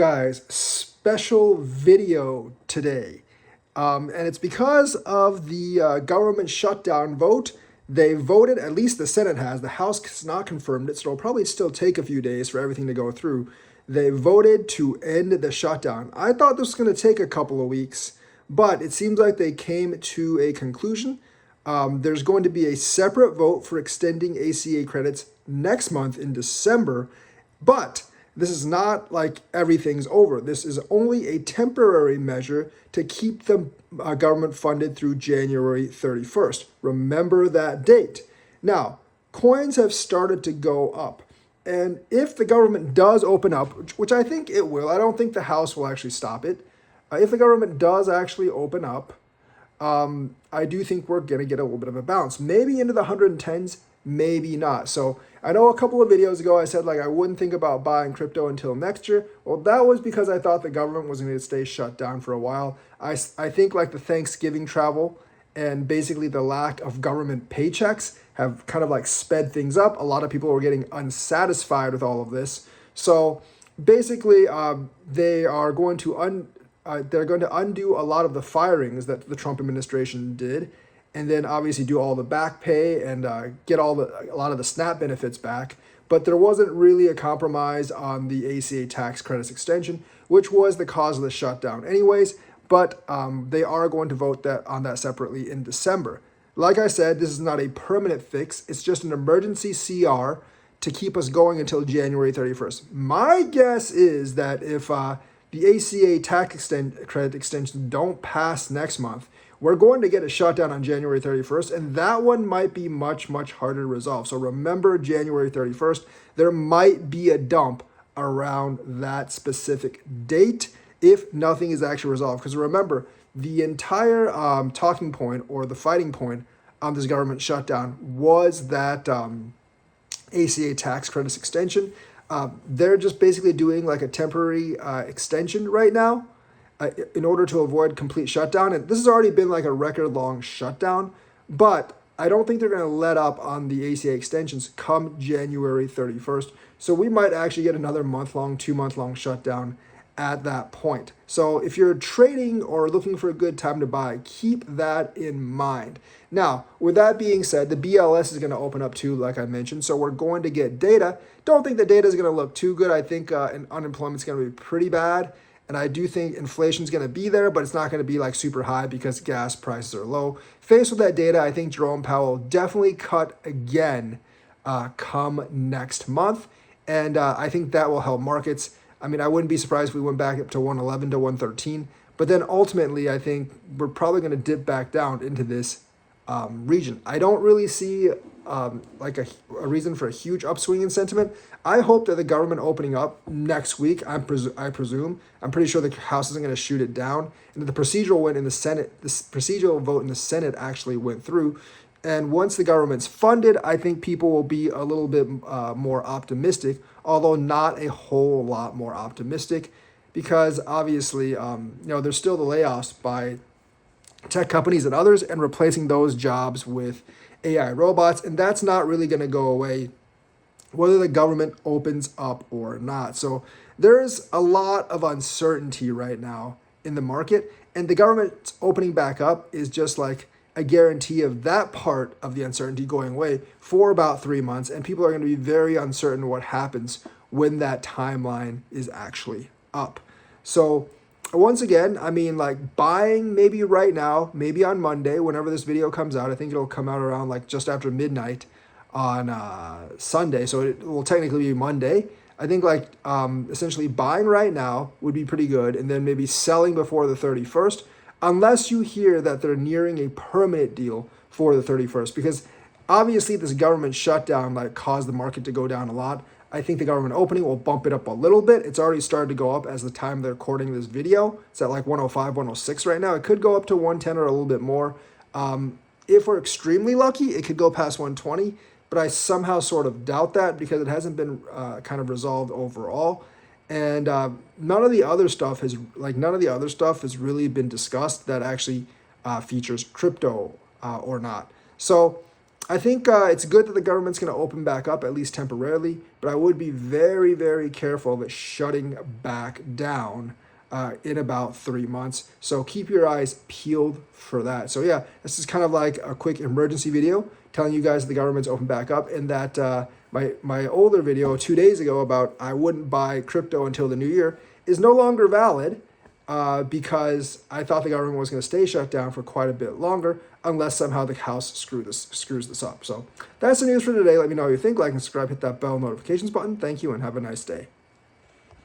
Guys, special video today. And it's because of the government shutdown vote. They voted, at least the Senate has, the House has not confirmed it, so it'll probably still take a few days for everything to go through. They voted to end the shutdown. I thought this was going to take a couple of weeks, but it seems like they came to a conclusion. There's going to be a separate vote for extending ACA credits next month in December, but this is not like everything's over. This is only a temporary measure to keep the government funded through January 31st. Remember that date. Now, coins have started to go up. And if the government does open up, which I think it will, I don't think the House will actually stop it. If the government does actually open up, I do think we're going to get a little bit of a bounce. Maybe into the 110s, maybe not. So I know a couple of videos ago I said like I wouldn't think about buying crypto until next year. Well, that was because I thought the government was going to stay shut down for a while. I think like the Thanksgiving travel and basically the lack of government paychecks have kind of like sped things up. A lot of people were getting unsatisfied with all of this. So basically they are going to they're going to undo a lot of the firings that the Trump administration did, and then obviously do all the back pay and get a lot of the SNAP benefits back. But there wasn't really a compromise on the ACA tax credits extension, which was the cause of the shutdown anyways. But they are going to vote on that separately in December. Like I said, this is not a permanent fix. It's just an emergency CR to keep us going until January 31st. My guess is that if the ACA tax credit extension don't pass next month, we're going to get a shutdown on January 31st, and that one might be much, much harder to resolve. So remember January 31st, there might be a dump around that specific date if nothing is actually resolved. Because remember, the entire talking point or the fighting point on this government shutdown was that ACA tax credits extension. They're just basically doing like a temporary extension right now in order to avoid complete shutdown. And this has already been like a record-long shutdown, but I don't think they're going to let up on the ACA extensions come January 31st. So we might actually get another month-long, 2-month-long shutdown at that point. So if you're trading or looking for a good time to buy, keep that in mind. Now, with that being said, the BLS is going to open up too, like I mentioned. So we're going to get data. Don't think the data is going to look too good. I think unemployment is going to be pretty bad. And I do think inflation is going to be there, but it's not going to be like super high because gas prices are low. Faced with that data, I think Jerome Powell will definitely cut again come next month. And I think that will help markets. I mean, I wouldn't be surprised if we went back up to 111 to 113. But then ultimately, I think we're probably going to dip back down into this region. I don't really see like a reason for a huge upswing in sentiment. I hope that the government opening up next week, I presume. I'm pretty sure the House isn't going to shoot it down. And the procedural went in the Senate, this procedural vote in the Senate actually went through. And once the government's funded, I think people will be a little bit more optimistic, although not a whole lot more optimistic, because obviously, there's still the layoffs by tech companies and others, and replacing those jobs with AI robots, and that's not really going to go away whether the government opens up or not. So there's a lot of uncertainty right now in the market, and the government opening back up is just like a guarantee of that part of the uncertainty going away for about 3 months, and people are going to be very uncertain what happens when that timeline is actually up. So once again, I mean, like buying maybe right now, maybe on Monday, whenever this video comes out. I think it'll come out around like just after midnight on Sunday. So it will technically be Monday. I think like essentially buying right now would be pretty good. And then maybe selling before the 31st, unless you hear that they're nearing a permanent deal for the 31st. Because obviously this government shutdown like caused the market to go down a lot. I think the government opening will bump it up a little bit. It's already started to go up as the time they're recording this video. It's at like 105, 106 right now. It could go up to 110 or a little bit more. If we're extremely lucky, it could go past 120, but I somehow sort of doubt that because it hasn't been kind of resolved overall. And none of the other stuff has really been discussed that actually features crypto or not. So I think it's good that the government's going to open back up, at least temporarily, but I would be very, very careful of it shutting back down in about 3 months. So keep your eyes peeled for that. So yeah, this is kind of like a quick emergency video telling you guys the government's open back up, and that my older video 2 days ago about I wouldn't buy crypto until the new year is no longer valid because I thought the government was going to stay shut down for quite a bit longer unless somehow the House screws this up. So that's the news for today. Let me know what you think. Like and subscribe, hit that bell notifications button. Thank you and have a nice day.